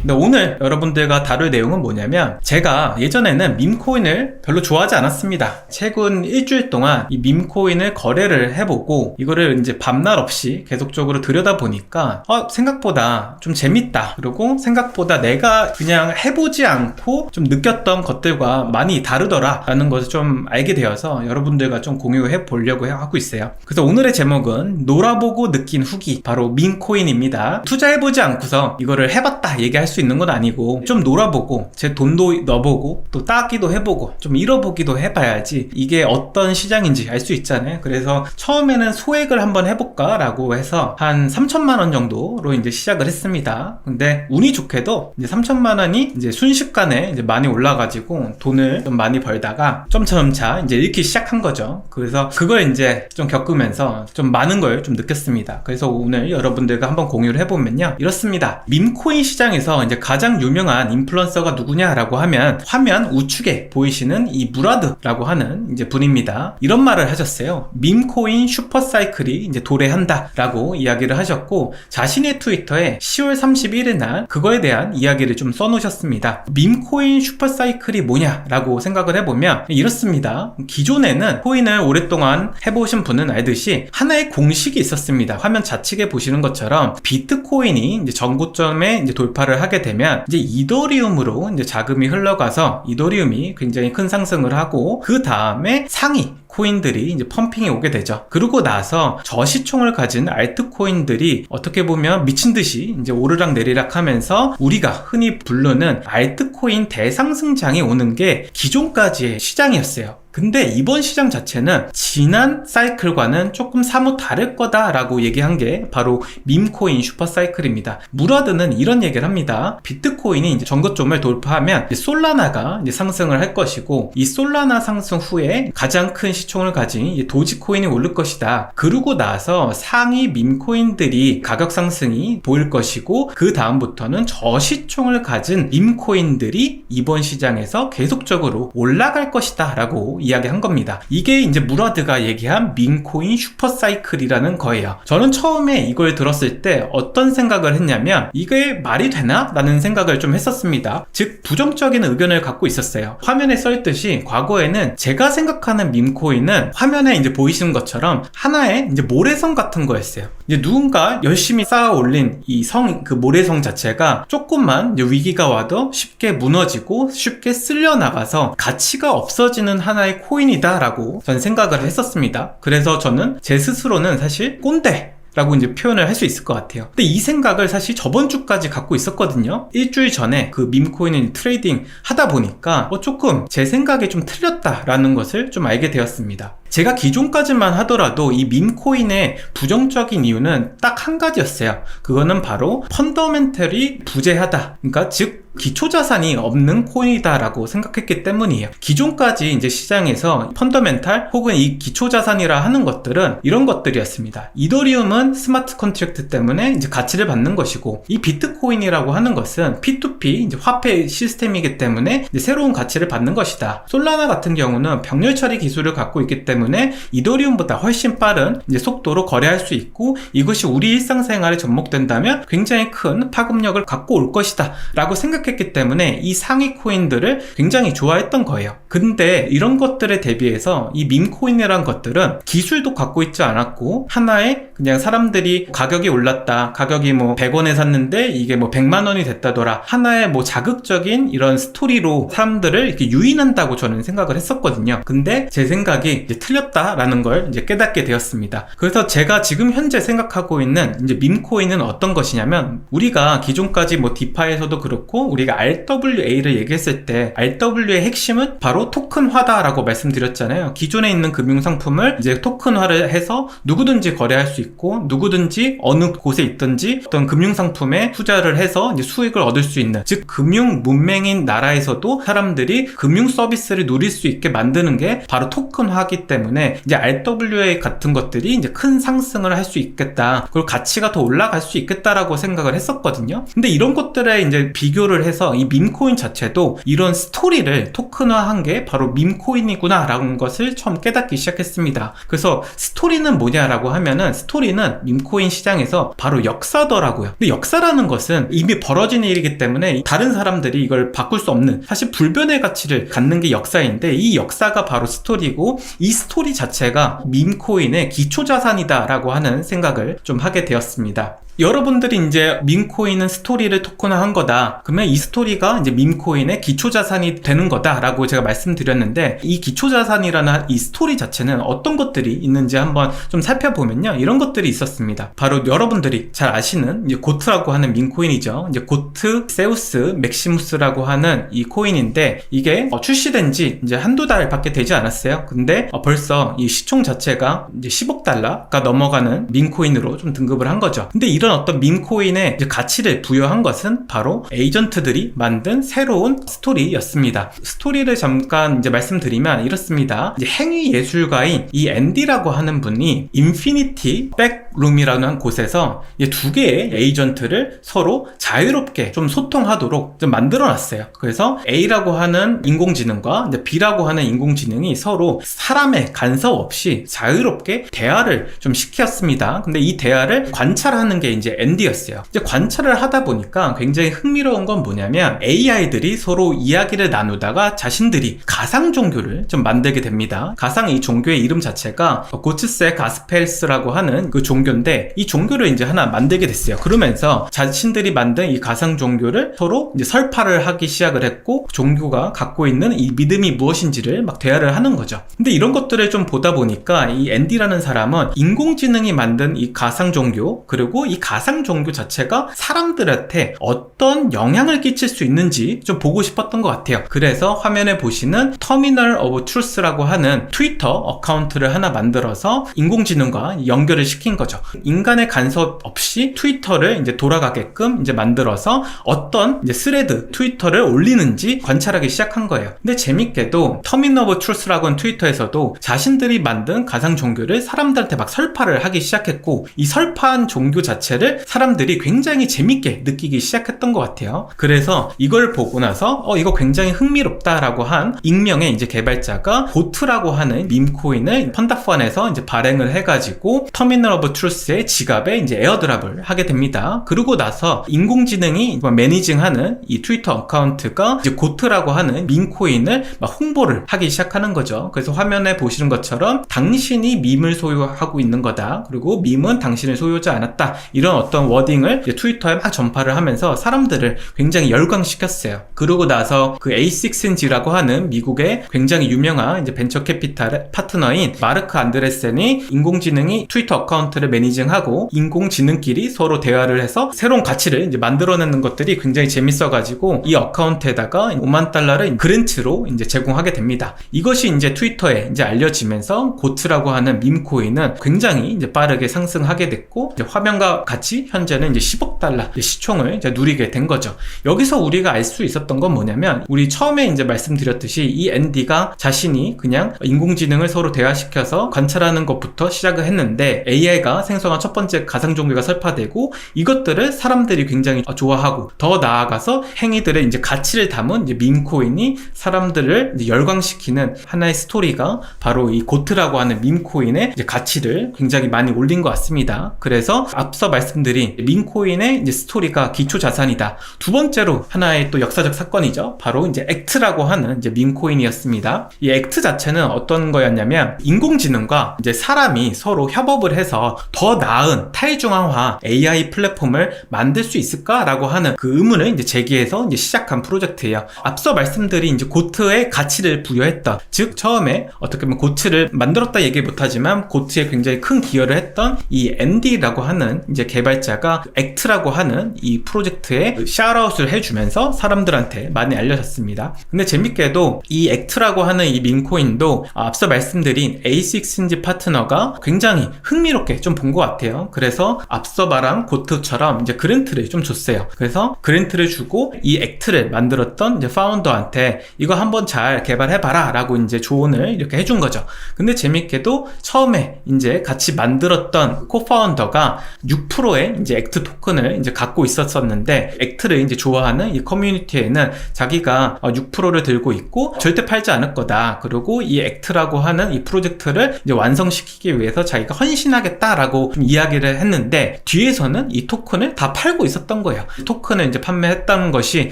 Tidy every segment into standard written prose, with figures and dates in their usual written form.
근데 오늘 여러분들과 다룰 내용은 뭐냐면, 제가 예전에는 밈코인을 별로 좋아하지 않았습니다. 최근 일주일 동안 이 밈코인을 거래를 해보고 이거를 이제 밤낮 없이 계속적으로 들여다보니까 생각보다 좀 재밌다, 그리고 생각보다 내가 그냥 해보지 않고 좀 느꼈던 것들과 많이 다르더라 라는 것을 좀 알게 되어서 여러분들과 좀 공유해 보려고 하고 있어요. 그래서 오늘의 제목은 놀아보고 느낀 후기, 바로 밈코인입니다. 투자해보지 않고서 이거를 해봤다 얘기할 수 있는 건 아니고, 좀 놀아보고 제 돈도 넣어보고 또 따기도 해보고 좀 잃어보기도 해봐야지 이게 어떤 시장인지 알 수 있잖아요. 그래서 처음에는 소액을 한번 해볼까 라고 해서 한 3천만 원 정도로 이제 시작을 했습니다. 근데 운이 좋게도 이제 3천만 원이 이제 순식간에 이제 많이 올라가지고 돈을 좀 많이 벌다가 점차 이제 잃기 시작한 거죠. 그래서 그걸 이제 좀 겪으면서 좀 많은 걸 좀 느꼈습니다. 그래서 오늘 여러분들과 한번 공유를 해보면요, 이렇습니다. 밈코인 시장에서 이제 가장 유명한 인플루언서가 누구냐라고 하면 화면 우측에 보이시는 이 무라드라고 하는 이제 분입니다. 이런 말을 하셨어요. 밈코인 슈퍼사이클이 이제 도래한다 라고 이야기를 하셨고, 자신의 트위터에 10월 31일 날 그거에 대한 이야기를 좀 써놓으셨습니다. 밈코인 슈퍼사이클이 뭐냐 라고 생각을 해보면 이렇습니다. 기존에는 코인을 오랫동안 해보신 분은 알듯이 하나의 공식이 있었습니다. 화면 좌측에 보시는 것처럼 비트코인이 이제 전고점에 이제 돌파를 하게 되면 이제 이더리움으로 이제 자금이 흘러가서 이더리움이 굉장히 큰 상승을 하고, 그 다음에 상위 코인들이 이제 펌핑이 오게 되죠. 그러고 나서 저시총을 가진 알트코인들이 어떻게 보면 미친듯이 이제 오르락 내리락 하면서 우리가 흔히 부르는 알트코인 대상승장이 오는 게 기존까지의 시장이었어요. 근데 이번 시장 자체는 지난 사이클과는 조금 사뭇 다를 거다라고 얘기한 게 바로 밈코인 슈퍼사이클입니다. 무라드는 이런 얘기를 합니다. 비트코인이 이제 전고점을 돌파하면 이제 솔라나가 이제 상승을 할 것이고, 이 솔라나 상승 후에 가장 큰 시총을 가진 이제 도지코인이 오를 것이다. 그러고 나서 상위 밈코인들이 가격 상승이 보일 것이고, 그 다음부터는 저시총을 가진 밈코인들이 이번 시장에서 계속적으로 올라갈 것이다 라고 이야기한 겁니다. 이게 이제 무라드가 얘기한 밈코인 슈퍼사이클이라는 거예요. 저는 처음에 이걸 들었을 때 어떤 생각을 했냐면, 이게 말이 되나? 라는 생각을 좀 했었습니다. 즉 부정적인 의견을 갖고 있었어요. 화면에 써있듯이 과거에는 제가 생각하는 밈코인은 화면에 이제 보이시는 것처럼 하나의 이제 모래성 같은 거였어요. 이제 누군가 열심히 쌓아 올린 이 그 모래성 자체가 조금만 이제 위기가 와도 쉽게 무너지고 쉽게 쓸려 나가서 가치가 없어지는 하나의 코인이다 라고 저는 생각을 했었습니다. 그래서 저는 제 스스로는 사실 꼰대 라고 이제 표현을 할 수 있을 것 같아요. 근데 이 생각을 사실 저번 주까지 갖고 있었거든요. 일주일 전에 그 밈코인을 트레이딩 하다 보니까 조금 제 생각이 좀 틀렸다라는 것을 좀 알게 되었습니다. 제가 기존까지만 하더라도 이 밈코인의 부정적인 이유는 딱 한 가지였어요. 그거는 바로 펀더멘털이 부재하다. 그러니까 즉 기초자산이 없는 코인이다 라고 생각했기 때문이에요. 기존까지 이제 시장에서 펀더멘탈 혹은 이 기초자산이라 하는 것들은 이런 것들이었습니다. 이더리움은 스마트 컨트랙트 때문에 이제 가치를 받는 것이고, 이 비트코인이라고 하는 것은 P2P 이제 화폐 시스템이기 때문에 이제 새로운 가치를 받는 것이다. 솔라나 같은 경우는 병렬 처리 기술을 갖고 있기 때문에 이더리움보다 훨씬 빠른 이제 속도로 거래할 수 있고, 이것이 우리 일상생활에 접목된다면 굉장히 큰 파급력을 갖고 올 것이다 라고 생각했기 때문에 이 상위 코인들을 굉장히 좋아했던 거예요. 근데 이런 것들에 대비해서 이 밈코인이란 것들은 기술도 갖고 있지 않았고, 하나의 그냥 사람들이 가격이 올랐다, 가격이 뭐 100원에 샀는데 이게 뭐 100만 원이 됐다더라, 하나의 뭐 자극적인 이런 스토리로 사람들을 이렇게 유인한다고 저는 생각을 했었거든요. 근데 제 생각이 이제 틀렸다라는 걸 이제 깨닫게 되었습니다. 그래서 제가 지금 현재 생각하고 있는 이제 밈코인은 어떤 것이냐면, 우리가 기존까지 뭐 디파이에서도 그렇고 우리가 RWA를 얘기했을 때 RWA의 핵심은 바로 토큰화다라고 말씀드렸잖아요. 기존에 있는 금융상품을 이제 토큰화를 해서 누구든지 거래할 수 있고, 누구든지 어느 곳에 있든지 어떤 금융상품에 투자를 해서 이제 수익을 얻을 수 있는, 즉 금융 문맹인 나라에서도 사람들이 금융 서비스를 누릴 수 있게 만드는 게 바로 토큰화이기 때문에 때문에 이제 RWA 같은 것들이 이제 큰 상승을 할 수 있겠다. 그리고 가치가 더 올라갈 수 있겠다라고 생각을 했었거든요. 근데 이런 것들에 이제 비교를 해서 이 밈코인 자체도 이런 스토리를 토큰화한 게 바로 밈코인이구나 라는 것을 처음 깨닫기 시작했습니다. 그래서 스토리는 뭐냐라고 하면은 스토리는 밈코인 시장에서 바로 역사더라고요. 근데 역사라는 것은 이미 벌어진 일이기 때문에 다른 사람들이 이걸 바꿀 수 없는, 사실 불변의 가치를 갖는 게 역사인데, 이 역사가 바로 스토리고 이 스토리 자체가 밈코인의 기초자산이다 라고 하는 생각을 좀 하게 되었습니다. 여러분들이 이제 밈코인은 스토리를 토큰화한 거다. 그러면 이 스토리가 이제 밈코인의 기초자산이 되는 거다 라고 제가 말씀드렸는데, 이 기초자산이라는 이 스토리 자체는 어떤 것들이 있는지 한번 좀 살펴보면요, 이런 것들이 있었습니다. 바로 여러분들이 잘 아시는 이제 고트라고 하는 밈코인이죠. 이제 고트 세우스 맥시무스라고 하는 이 코인인데, 이게 출시된 지 이제 한두 달밖에 되지 않았어요. 근데 벌써 이 시총 자체가 이제 10억 달러가 넘어가는 밈코인으로 좀 등급을 한 거죠. 근데 이런 어떤 밈코인의 이제 가치를 부여한 것은 바로 에이전트들이 만든 새로운 스토리였습니다. 스토리를 잠깐 이제 말씀드리면 이렇습니다. 이제 행위 예술가인 이 앤디라고 하는 분이 인피니티 백룸이라는 곳에서 두 개의 에이전트를 서로 자유롭게 좀 소통하도록 좀 만들어 놨어요. 그래서 A라고 하는 인공지능과 B라고 하는 인공지능이 서로 사람의 간섭 없이 자유롭게 대화를 좀 시켰습니다. 근데 이 대화를 관찰하는 게 이제 앤디였어요. 이제 관찰을 하다 보니까 굉장히 흥미로운 건 뭐냐면, AI들이 서로 이야기를 나누다가 자신들이 가상 종교를 좀 만들게 됩니다. 가상 이 종교의 이름 자체가 고츠세 가스펠스라고 하는 그 종교인데, 이 종교를 이제 하나 만들게 됐어요. 그러면서 자신들이 만든 이 가상 종교를 서로 이제 설파를 하기 시작을 했고, 종교가 갖고 있는 이 믿음이 무엇인지를 막 대화를 하는 거죠. 근데 이런 것들을 좀 보다 보니까 이 앤디라는 사람은 인공지능이 만든 이 가상 종교, 그리고 이 가상 종교 자체가 사람들한테 어떤 영향을 끼칠 수 있는지 좀 보고 싶었던 것 같아요. 그래서 화면에 보시는 터미널 오브 트루스라고 하는 트위터 어카운트를 하나 만들어서 인공지능과 연결을 시킨 거죠. 인간의 간섭 없이 트위터를 이제 돌아가게끔 이제 만들어서 어떤 이제 스레드 트위터를 올리는지 관찰하기 시작한 거예요. 근데 재밌게도 터미널 오브 트루스라고 하는 트위터에서도 자신들이 만든 가상 종교를 사람들한테 막 설파를 하기 시작했고, 이 설파한 종교 자체를 사람들이 굉장히 재밌게 느끼기 시작했던 것 같아요. 그래서 이걸 보고 나서 이거 굉장히 흥미롭다라고 한 익명의 이제 개발자가 고트라고 하는 밈코인을 펀다펀에서 이제 발행을 해가지고 터미널 오브 트루스의 지갑에 이제 에어드랍을 하게 됩니다. 그러고 나서 인공지능이 매니징하는 이 트위터 어카운트가 이제 고트라고 하는 밈코인을 막 홍보를 하기 시작하는 거죠. 그래서 화면에 보시는 것처럼 당신이 밈을 소유하고 있는 거다, 그리고 밈은 당신을 소유하지 않았다, 이런 어떤 워딩을 이제 트위터에 막 전파를 하면서 사람들을 굉장히 열광시켰어요. 그러고 나서 그 A6인지라고 하는 미국의 굉장히 유명한 이제 벤처 캐피탈 파트너인 마르크 안드레센이 인공지능이 트위터 어카운트를 매니징하고 인공지능끼리 서로 대화를 해서 새로운 가치를 이제 만들어내는 것들이 굉장히 재밌어가지고 이 어카운트에다가 5만 달러를 그랜트로 이제 제공하게 됩니다. 이것이 이제 트위터에 이제 알려지면서 고트라고 하는 밈코인은 굉장히 이제 빠르게 상승하게 됐고, 이제 화면과 같이 현재는 이제 10억 달러 시총을 이제 누리게 된 거죠. 여기서 우리가 알 수 있었던 건 뭐냐면, 우리 처음에 이제 말씀드렸듯이 이 앤디가 자신이 그냥 인공지능을 서로 대화시켜서 관찰하는 것부터 시작을 했는데, AI가 생성한 첫 번째 가상 종교가 설파되고, 이것들을 사람들이 굉장히 좋아하고, 더 나아가서 행위들의 이제 가치를 담은 이제 밈코인이 사람들을 이제 열광시키는 하나의 스토리가 바로 이 고트라고 하는 밈코인의 이제 가치를 굉장히 많이 올린 것 같습니다. 그래서 앞서 말씀드린 밈코인의 이제 스토리가 기초 자산이다. 두 번째로 하나의 또 역사적 사건이죠. 바로 이제 액트라고 하는 이제 밈코인이었습니다. 이 액트 자체는 어떤 거였냐면, 인공지능과 이제 사람이 서로 협업을 해서 더 나은 탈중앙화 AI 플랫폼을 만들 수 있을까라고 하는 그 의문을 이제 제기해서 이제 시작한 프로젝트예요. 앞서 말씀드린 이제 고트의 가치를 부여했던, 즉 처음에 어떻게 보면 고트를 만들었다 얘기 못하지만 고트에 굉장히 큰 기여를 했던 이 앤디라고 하는 이제 이제 개발자가 액트라고 하는 이 프로젝트에 샤웃을 해주면서 사람들한테 많이 알려졌습니다. 근데 재밌게도 이 액트라고 하는 이 밈코인도 앞서 말씀드린 A6인지 파트너가 굉장히 흥미롭게 좀 본 것 같아요. 그래서 앞서 말한 고트처럼 이제 그랜트를 좀 줬어요. 그래서 그랜트를 주고 이 액트를 만들었던 이제 파운더한테 이거 한번 잘 개발해봐라 라고 이제 조언을 이렇게 해준 거죠. 근데 재밌게도 처음에 이제 같이 만들었던 코파운더가 6%의 이제 액트 토큰을 이제 갖고 있었었는데, 액트를 이제 좋아하는 이 커뮤니티에는 자기가 6%를 들고 있고 절대 팔지 않을 거다. 그리고 이 액트라고 하는 이 프로젝트를 이제 완성시키기 위해서 자기가 헌신하겠다라고 이야기를 했는데, 뒤에서는 이 토큰을 다 팔고 있었던 거예요. 토큰을 이제 판매했다는 것이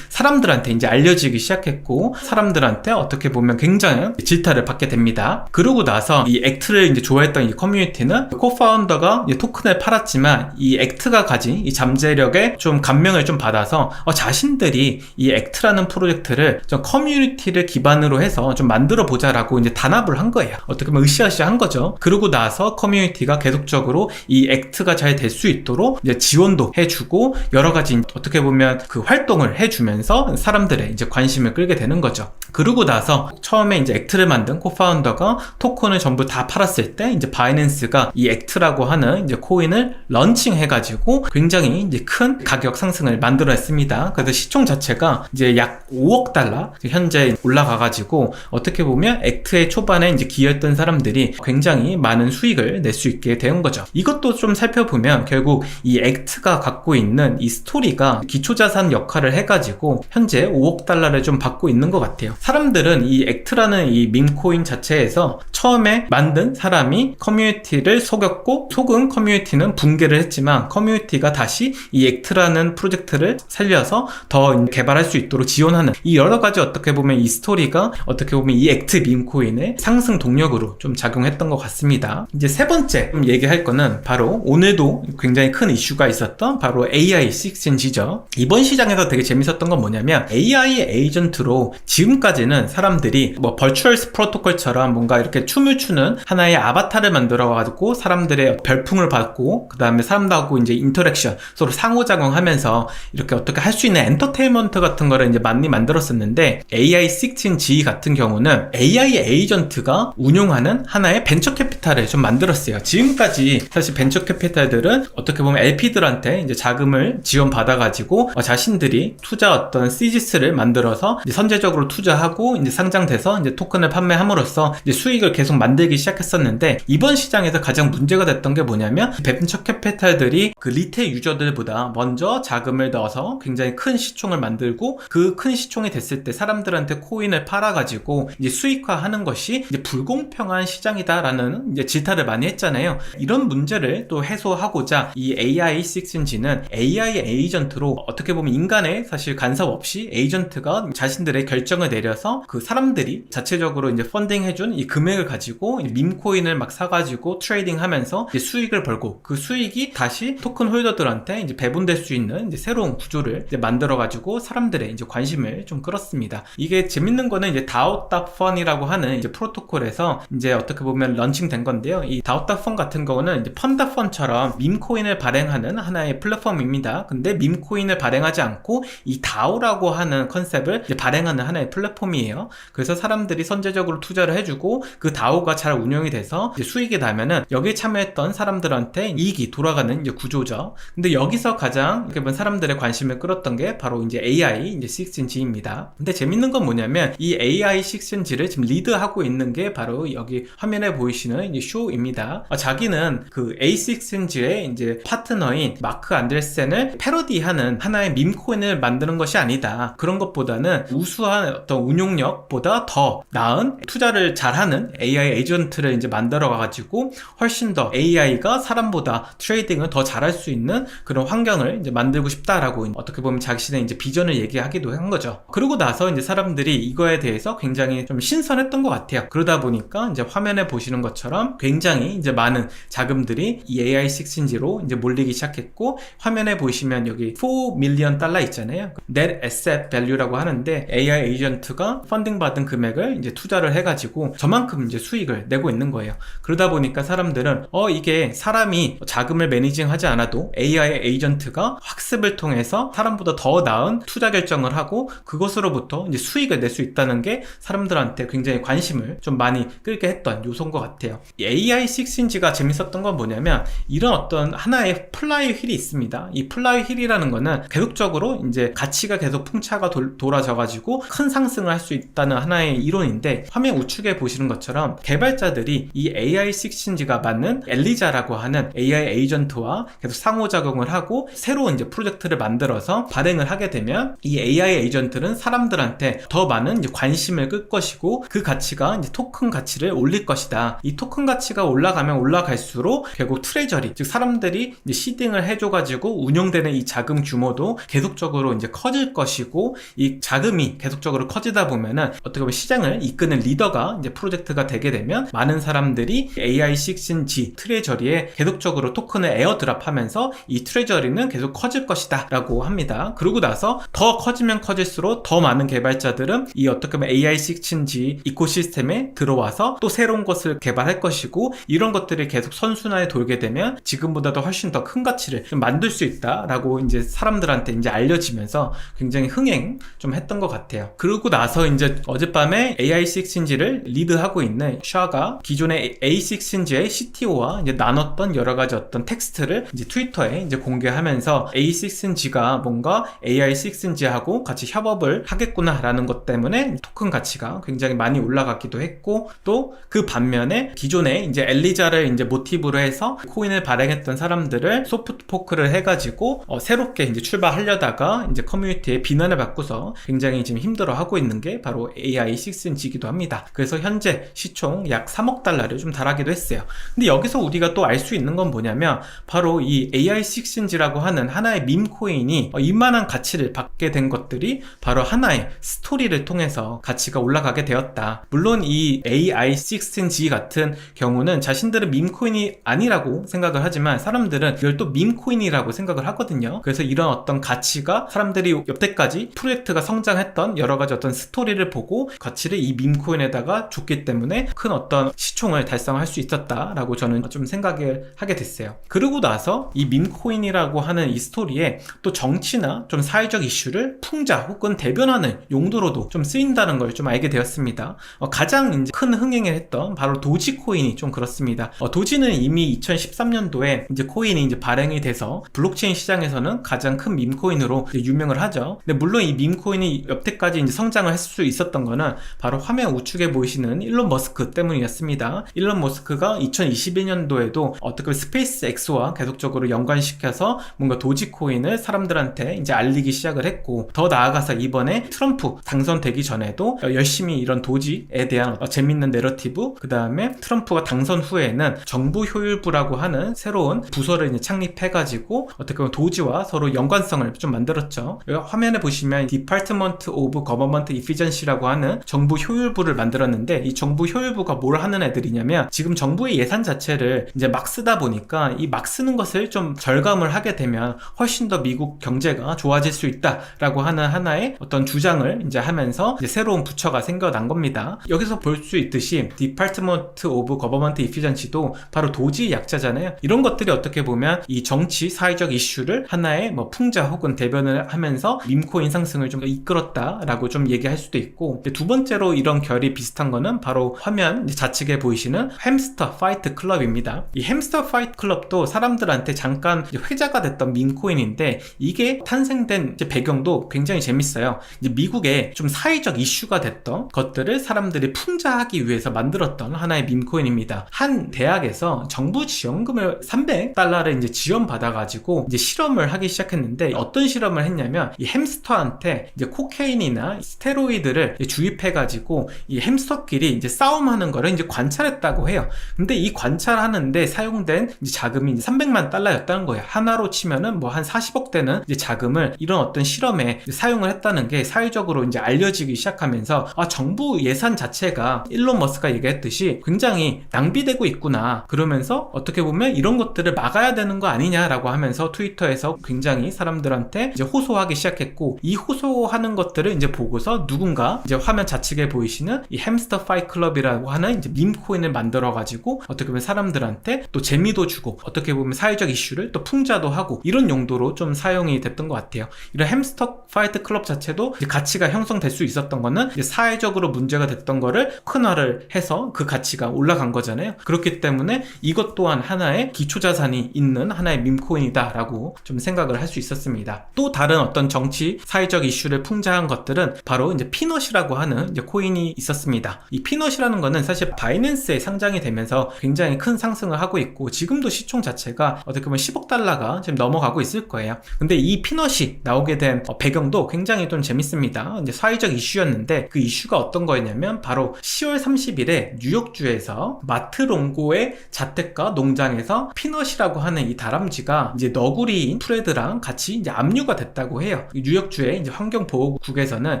사람들한테 이제 알려지기 시작했고, 사람들한테 어떻게 보면 굉장히 질타를 받게 됩니다. 그러고 나서 이 액트를 이제 좋아했던 이 커뮤니티는 코파운더가 토큰을 팔았지만 이 액트가 가진 이 잠재력에 좀 감명을 좀 받아서 자신들이 이 액트라는 프로젝트를 좀 커뮤니티를 기반으로 해서 좀 만들어 보자라고 이제 단합을 한 거예요. 어떻게 보면 으쌰으쌰한 거죠. 그러고 나서 커뮤니티가 계속적으로 이 액트가 잘 될 수 있도록 이제 지원도 해주고 여러 가지 어떻게 보면 그 활동을 해주면서 사람들의 이제 관심을 끌게 되는 거죠. 그러고 나서 처음에 이제 액트를 만든 코파운더가 토큰을 전부 다 팔았을 때 이제 바이낸스가 이 액트라고 하는 이제 코인을 런칭해가지고 굉장히 이제 큰 가격 상승을 만들어냈습니다. 그래서 시총 자체가 이제 약 5억 달러 현재 올라가가지고 어떻게 보면 액트의 초반에 이제 기여했던 사람들이 굉장히 많은 수익을 낼 수 있게 된 거죠. 이것도 좀 살펴보면 결국 이 액트가 갖고 있는 이 스토리가 기초자산 역할을 해가지고 현재 5억 달러를 좀 받고 있는 것 같아요. 사람들은 이 액트라는 이 밈코인 자체에서 처음에 만든 사람이 커뮤니티를 속였고 속은 커뮤니티는 붕괴를 했지만 커뮤니티가 다시 이 액트라는 프로젝트를 살려서 더 개발할 수 있도록 지원하는 이 여러 가지 어떻게 보면 이 스토리가 어떻게 보면 이 액트 밈코인의 상승 동력으로 좀 작용했던 것 같습니다. 이제 세 번째 좀 얘기할 거는 바로 오늘도 굉장히 큰 이슈가 있었던 바로 AI 식스인지죠. 이번 시장에서 되게 재밌었던 건 뭐냐면 AI 에이전트로 지금까지는 사람들이 뭐 벌추얼스 프로토콜처럼 뭔가 이렇게 춤을 추는 하나의 아바타를 만들어 가지고 사람들의 별풍을 받고 그 다음에 사람들하고 이제 인터랙션 서로 상호작용하면서 이렇게 어떻게 할 수 있는 엔터테인먼트 같은 거를 이제 많이 만들었었는데, AI16G 같은 경우는 AI 에이전트가 운용하는 하나의 벤처 캐피탈을 좀 만들었어요. 지금까지 사실 벤처 캐피탈들은 어떻게 보면 LP들한테 이제 자금을 지원받아가지고 자신들이 투자 어떤 시지스를 만들어서 이제 선제적으로 투자하고 이제 상장돼서 이제 토큰을 판매함으로써 이제 수익을 계속 만들기 시작했었는데, 이번 시장에서 가장 문제가 됐던 게 뭐냐면 벤처 캐피탈들이 그 리테일 유저들보다 먼저 자금을 넣어서 굉장히 큰 시총을 만들고 그 큰 시총이 됐을 때 사람들한테 코인을 팔아가지고 이제 수익화하는 것이 이제 불공평한 시장이다라는 이제 질타를 많이 했잖아요. 이런 문제를 또 해소하고자 이 AI6인지는 AI 에이전트로 어떻게 보면 인간의 사실 간섭 없이 에이전트가 자신들의 결정을 내려서 그 사람들이 자체적으로 이제 펀딩해준 이 금액을 가지고 밈코인을 막 사가지고 트레이딩하면서 이제 수익을 벌고 그 수익이 다시 토큰 홀더들한테 이제 배분될 수 있는 이제 새로운 구조를 이제 만들어가지고 사람들의 이제 관심을 좀 끌었습니다. 이게 재밌는 거는 이제 DAO.Fun이라고 하는 이제 프로토콜에서 이제 어떻게 보면 런칭된 건데요. 이 DAO.Fun 같은 경우는 이제 펀다펀처럼 밈코인을 발행하는 하나의 플랫폼입니다. 근데 밈코인을 발행하지 않고 이 DAO라고 하는 컨셉을 이제 발행하는 하나의 플랫폼이에요. 그래서 사람들이 선제적으로 투자를 해주고 그 DAO가 잘 운영이 돼서 이제 수익이 나면은 여기에 참여했던 사람들한테 이익이 돌아가는 이제 구조죠. 근데 여기서 가장 이렇게 보면 사람들의 관심을 끌었던 게 바로 이제 AI 이제 6G입니다. 근데 재밌는 건 뭐냐면 이 AI 6G를 지금 리드하고 있는 게 바로 여기 화면에 보이시는 이제 쇼입니다. 자기는 그 A6G의 이제 파트너인 마크 안드레센을 패러디하는 하나의 밈코인을 만드는 것이 아니다. 그런 것보다는 우수한 어떤 운용력보다 더 나은 투자를 잘하는 AI 에이전트를 이제 만들어 가지고 훨씬 더 AI가 사람보다 트레이딩을 더 잘할 수 있는 그런 환경을 이제 만들고 싶다라고 어떻게 보면 자신의 이제 비전을 얘기하기도 한 거죠. 그러고 나서 이제 사람들이 이거에 대해서 굉장히 좀 신선했던 것 같아요. 그러다 보니까 이제 화면에 보시는 것처럼 굉장히 이제 많은 자금들이 이 AI6인지로 이제 몰리기 시작했고, 화면에 보시면 여기 4 밀리언 달러 있잖아요. Net Asset Value라고 하는데 AI 에이전트가 펀딩 받은 금액을 이제 투자를 해가지고 저만큼 이제 수익을 내고 있는 거예요. 그러다 보니까 사람들은 이게 사람이 자금을 매니지 레이징하지 않아도 AI 에이전트가 학습을 통해서 사람보다 더 나은 투자 결정을 하고 그것으로부터 이제 수익을 낼 수 있다는 게 사람들한테 굉장히 관심을 좀 많이 끌게 했던 요소인 것 같아요. AI 6인지가 재밌었던 건 뭐냐면 이런 어떤 하나의 플라이 휠이 있습니다. 이 플라이 휠이라는 거는 계속적으로 이제 가치가 계속 풍차가 돌아져 가지고 큰 상승을 할 수 있다는 하나의 이론인데, 화면 우측에 보시는 것처럼 개발자들이 이 AI 6인지가 맞는 엘리자라고 하는 AI 에이전트와 계속 상호작용을 하고 새로운 이제 프로젝트를 만들어서 발행을 하게 되면 이 AI 에이전트는 사람들한테 더 많은 이제 관심을 끌 것이고 그 가치가 이제 토큰 가치를 올릴 것이다. 이 토큰 가치가 올라가면 올라갈수록 결국 트레저리, 즉 사람들이 이제 시딩을 해줘가지고 운영되는 이 자금 규모도 계속적으로 이제 커질 것이고, 이 자금이 계속적으로 커지다 보면은 어떻게 보면 시장을 이끄는 리더가 이제 프로젝트가 되게 되면 많은 사람들이 AI 6인지 트레저리에 계속적으로 토큰을 에어드랍하면서 이 트레저리는 계속 커질 것이다 라고 합니다. 그러고 나서 더 커지면 커질수록 더 많은 개발자들은 이 어떻게 보면 AI 6인지 이코시스템에 들어와서 또 새로운 것을 개발할 것이고, 이런 것들이 계속 선순환에 돌게 되면 지금보다도 훨씬 더 큰 가치를 좀 만들 수 있다라고 이제 사람들한테 이제 알려지면서 굉장히 흥행 좀 했던 것 같아요. 그러고 나서 이제 어젯밤에 AI 6인지를 리드하고 있는 샤가 기존의 A6인지의 CTO와 이제 나눴던 여러 가지 어떤 텍스트를 이제 트위터에 이제 공개하면서 A6인지가 뭔가 AI 6인지하고 같이 협업을 하겠구나라는 것 때문에 토큰 가치가 굉장히 많이 올라갔기도 했고, 또 그 반면에 기존에 이제 엘리자를 이제 모티브로 해서 코인을 발행했던 사람들을 소프트 포크를 해가지고 새롭게 이제 출발하려다가 이제 커뮤니티에 비난을 받고서 굉장히 지금 힘들어하고 있는 게 바로 AI 6인지이기도 합니다. 그래서 현재 시총 약 3억 달러를 좀 달하기도 했어요. 근데 여기서 우리가 또 알 수 있는 건 뭐냐면 바로 이 AI 6인지라고 하는 하나의 밈코인이 이만한 가치를 받게 된 것들이 바로 하나의 스토리를 통해서 가치가 올라가게 되었다. 물론 이 AI 6인지 같은 경우는 자신들은 밈코인이 아니라고 생각을 하지만 사람들은 이걸 또 밈코인이라고 생각을 하거든요. 그래서 이런 어떤 가치가 사람들이 여태까지 프로젝트가 성장했던 여러 가지 어떤 스토리를 보고 가치를 이 밈코인에다가 줬기 때문에 큰 어떤 시총을 달성할 수 있었다라고 저는 좀 생각을 하게 됐어요. 그러고 나서 이 밈코인이라고 하는 이 스토리에 또 정치나 좀 사회적 이슈를 풍자 혹은 대변하는 용도로도 좀 쓰인다는 걸 좀 알게 되었습니다. 가장 이제 큰 흥행을 했던 바로 도지코인이 좀 그렇습니다. 도지는 이미 2013년도에 이제 코인이 이제 발행이 돼서 블록체인 시장에서는 가장 큰 밈코인으로 유명을 하죠. 근데 물론 이 밈코인이 여태까지 이제 성장을 했을 수 있었던 거는 바로 화면 우측에 보이시는 일론 머스크 때문이었습니다. 일론 머스크가 2021년도에도 어떻게 스페이스 X와 계속적으로 연관시켜서 뭔가 도지코인을 사람들한테 이제 알리기 시작을 했고, 더 나아가서 이번에 트럼프 당선되기 전에도 열심히 이런 도지에 대한 재밌는 내러티브, 그 다음에 트럼프가 당선 후에는 정부 효율부라고 하는 새로운 부서를 이제 창립해가지고 어떻게 보면 도지와 서로 연관성을 좀 만들었죠. 여기 화면에 보시면 Department of Government Efficiency라고 하는 정부 효율부를 만들었는데, 이 정부 효율부가 뭘 하는 애들이냐면 지금 정부의 예산 자체를 이제 막 쓰다 보니까 이 막 쓰는 것을 좀 절감을 하게 되면 훨씬 더 미국 경제가 좋아질 수 있다라고 하는 하나의 어떤 주장을 이제 하면서 이제 새로운 부처가 생겨난 겁니다. 여기서 볼 수 있듯이 Department of Government Efficiency도 바로 도지의 약자잖아요. 이런 것들이 어떻게 보면 이 정치 사회적 이슈를 하나의 뭐 풍자 혹은 대변을 하면서 밈코인 상승을 좀 이끌었다라고 좀 얘기할 수도 있고, 두 번째로 이런 결이 비슷한 거는 바로 화면 좌측에 보이시는 햄스터 파이트 클럽입니다. 이 햄스터 파이트 클럽도 사람들한테 잠깐 회자가 됐던 밈코인인데, 이게 탄생된 배경도 굉장히 재밌어요. 이제 미국에 좀 사회적 이슈가 됐던 것들을 사람들이 풍자하기 위해서 만들었던 하나의 밈코인입니다. 한 대학에서 정부 지원금을 300달러를 이제 지원받아가지고 이제 실험을 하기 시작했는데, 어떤 실험을 했냐면 이 햄스터한테 이제 코케인이나 스테로이드를 주입해가지고 이 햄스터끼리 이제 싸움하는 거를 이제 관찰했다고 해요. 근데 이 관찰하는데 사용된 이제 자금이 이제 300만 달러였다는 거예요. 하나로 치면은 뭐 한 40억 되는 이제 자금을 이런 어떤 실험에 사용을 했다는 게 사회적으로 이제 알려지기 시작하면서 정부 예산 자체가 일론 머스크가 얘기했듯이 굉장히 낭비되고 있구나. 그러면서 어떻게 보면 이런 것들을 막아야 되는 거 아니냐라고 하면서 트위터에서 굉장히 사람들한테 이제 호소하기 시작했고, 이 호소하는 것들을 이제 보고서 누군가 이제 화면 좌측에 보이시는 이 햄스터 파이트 클럽이라고 하는 이제 밈코인을 만들어 가지고 어떻게 보면 사람들한테 또 재미도 주고 어떻게 보면 보면 사회적 이슈를 또 풍자도 하고 이런 용도로 좀 사용이 됐던 것 같아요. 이런 햄스터 파이트 클럽 자체도 이제 가치가 형성될 수 있었던 거는 이제 사회적으로 문제가 됐던 거를 큰화를 해서 그 가치가 올라간 거잖아요. 그렇기 때문에 이것 또한 하나의 기초자산이 있는 하나의 밈코인이다 라고 좀 생각을 할 수 있었습니다. 또 다른 어떤 정치 사회적 이슈를 풍자한 것들은 바로 이제 피넛이라고 하는 이제 코인이 있었습니다. 이 피넛이라는 거는 사실 바이낸스에 상장이 되면서 굉장히 큰 상승을 하고 있고 지금도 시총 자체가 어떻게 보면 10억 달러가 지금 넘어가고 있을 거예요. 근데 이 피넛이 나오게 된 배경도 굉장히 좀 재밌습니다. 이제 사회적 이슈였는데 그 이슈가 어떤 거였냐면 바로 10월 30일에 뉴욕주에서 마트롱고의 자택과 농장에서 피넛이라고 하는 이 다람쥐가 이제 너구리인 프레드랑 같이 이제 압류가 됐다고 해요. 뉴욕주의 이제 환경보호국에서는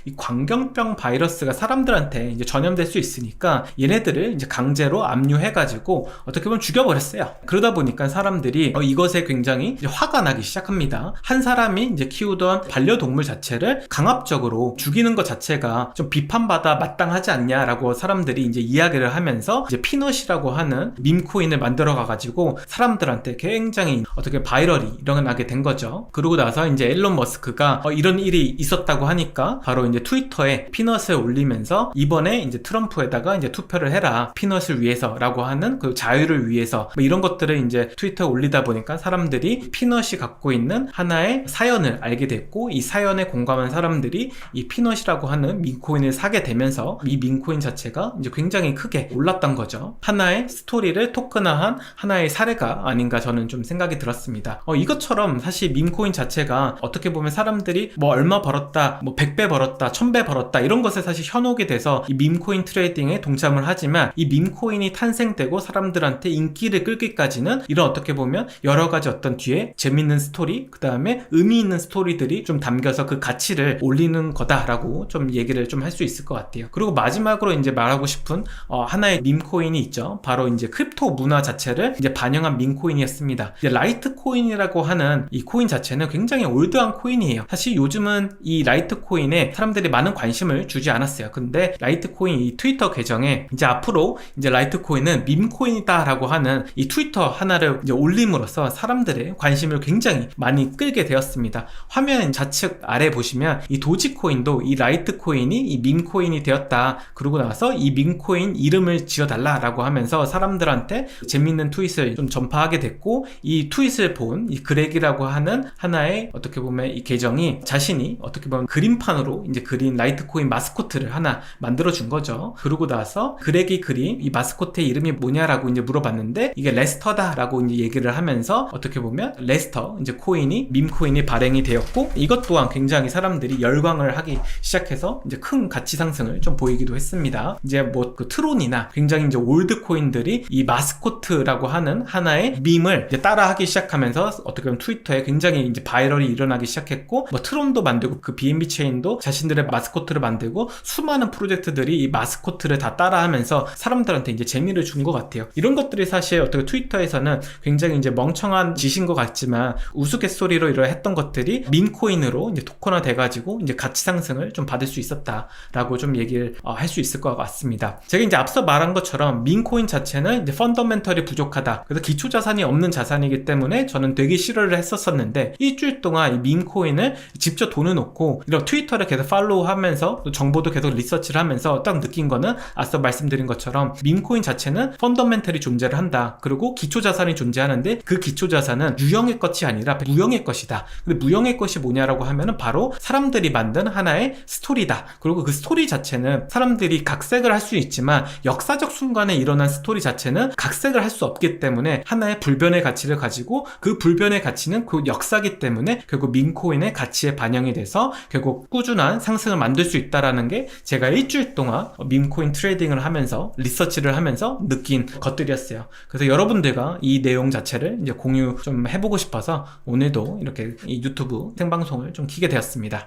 이 광견병 바이러스가 사람들한테 이제 전염될 수 있으니까 얘네들을 이제 강제로 압류해가지고 어떻게 보면 죽여버렸어요. 그러다 보니까 사람들이 이것에 굉장히 이제 화가 나기 시작합니다. 한 사람이 이제 키우던 반려동물 자체를 강압적으로 죽이는 것 자체가 좀 비판받아 마땅하지 않냐라고 사람들이 이제 이야기를 하면서 이제 피넛이라고 하는 밈코인을 만들어가가지고 사람들한테 굉장히 어떻게 바이럴이 일어나게 된 거죠. 그러고 나서 이제 일론 머스크가 이런 일이 있었다고 하니까 바로 이제 트위터에 피넛을 올리면서 이번에 이제 트럼프에다가 이제 투표를 해라 피넛을 위해서라고 하는 그 자유를 위해서 뭐 이런 것들을 이제 트위터에 올리다 보니까 사람들이 피넛이 갖고 있는 하나의 사연을 알게 됐고 이 사연에 공감한 사람들이 이 피넛이라고 하는 밈코인을 사게 되면서 이 밈코인 자체가 이제 굉장히 크게 올랐던 거죠. 하나의 스토리를 토큰화한 하나의 사례가 아닌가 저는 좀 생각이 들었습니다. 이것처럼 사실 밈코인 자체가 어떻게 보면 사람들이 뭐 얼마 벌었다, 뭐 100배 벌었다, 1000배 벌었다 이런 것에 사실 현혹이 돼서 이 밈코인 트레이딩에 동참을 하지만 이 밈코인이 탄생되고 사람들한테 인기를 끌기까지는 이런 어떻게 보면 여러 가지 어떤 뒤에 재밌는 스토리, 그 다음에 의미 있는 스토리들이 좀 담겨서 그 가치를 올리는 거다라고 좀 얘기를 좀 할 수 있을 것 같아요. 그리고 마지막으로 이제 말하고 싶은 하나의 밈코인이 있죠. 바로 이제 크립토 문화 자체를 이제 반영한 밈코인이었습니다. 이제 라이트코인이라고 하는 이 코인 자체는 굉장히 올드한 코인이에요. 사실 요즘은 이 라이트코인에 사람들이 많은 관심을 주지 않았어요. 근데 라이트코인 이 트위터 계정에 이제 앞으로 이제 라이트코인은 밈코인이다라고 하는 이 트위터 하나를 이제 올림으로써 사람들의 관심을 굉장히 많이 끌게 되었습니다. 화면 좌측 아래 보시면 이 도지코인도 이 라이트코인이 이 밈코인이 되었다. 그러고 나서 이 밈코인 이름을 지어달라라고 하면서 사람들한테 재밌는 트윗을 좀 전파하게 됐고 이 트윗을 본 이 그렉이라고 하는 하나의 어떻게 보면 이 계정이 자신이 어떻게 보면 그림판으로 이제 그린 라이트코인 마스코트를 하나 만들어준 거죠. 그러고 나서 그렉이 그린 이 마스코트의 이름이 뭐냐라고 이제 물어봤는데 이게 레스터다라고 이제 얘기를 하면서 어떻게 보면 레스터 이제 코인이 밈코인이 발행이 되었고 이것 또한 굉장히 사람들이 열광을 하기 시작해서 이제 큰 가치 상승을 좀 보이기도 했습니다. 이제 뭐 그 트론이나 굉장히 이제 올드 코인들이 이 마스코트라고 하는 하나의 밈을 이제 따라하기 시작하면서 어떻게 보면 트위터에 굉장히 이제 바이럴이 일어나기 시작했고 뭐 트론도 만들고 그 BNB 체인도 자신들의 마스코트를 만들고 수많은 프로젝트들이 이 마스코트를 다 따라하면서 사람들한테 이제 재미를 준 것 같아요. 이런 것들이 사실 어떻게 트위터에서는 굉장히 이제 멍청한 짓인 것 같지만 우스갯소리로 이러했던 것들이 밈코인으로 이제 토큰화 돼가지고 이제 가치 상승을 좀 받을 수 있었다라고 좀 얘기를 할 수 있을 것 같습니다. 제가 이제 앞서 말한 것처럼 밈코인 자체는 이제 펀더멘털이 부족하다. 그래서 기초 자산이 없는 자산이기 때문에 저는 되게 싫어를 했었었는데 일주일 동안 이 밈코인을 직접 돈을 놓고 이런 트위터를 계속 팔로우하면서 또 정보도 계속 리서치를 하면서 딱 느낀 거는 앞서 말씀드린 것처럼 밈코인 자체는 펀더멘털이 존재를 한다. 그리고 기초 자산이 존재하는데 그 기초 자산은 유형의 것이 아니라 무형의 것이다. 근데 무형의 것이 뭐냐라고 하면은 바로 사람들이 만든 하나의 스토리다. 그리고 그 스토리 자체는 사람들이 각색을 할 수 있지만 역사적 순간에 일어난 스토리 자체는 각색을 할 수 없기 때문에 하나의 불변의 가치를 가지고 그 불변의 가치는 그 역사기 때문에 결국 밈코인의 가치에 반영이 돼서 결국 꾸준한 상승을 만들 수 있다라는 게 제가 일주일 동안 밈코인 트레이딩을 하면서 리서치를 하면서 느낀 것들이었어요. 그래서 여러분들과 이 내용 자체를 이제 공유 좀 해보고 싶어서 오늘도 이렇게 이 유튜브 생방송을 좀 키게 되었습니다.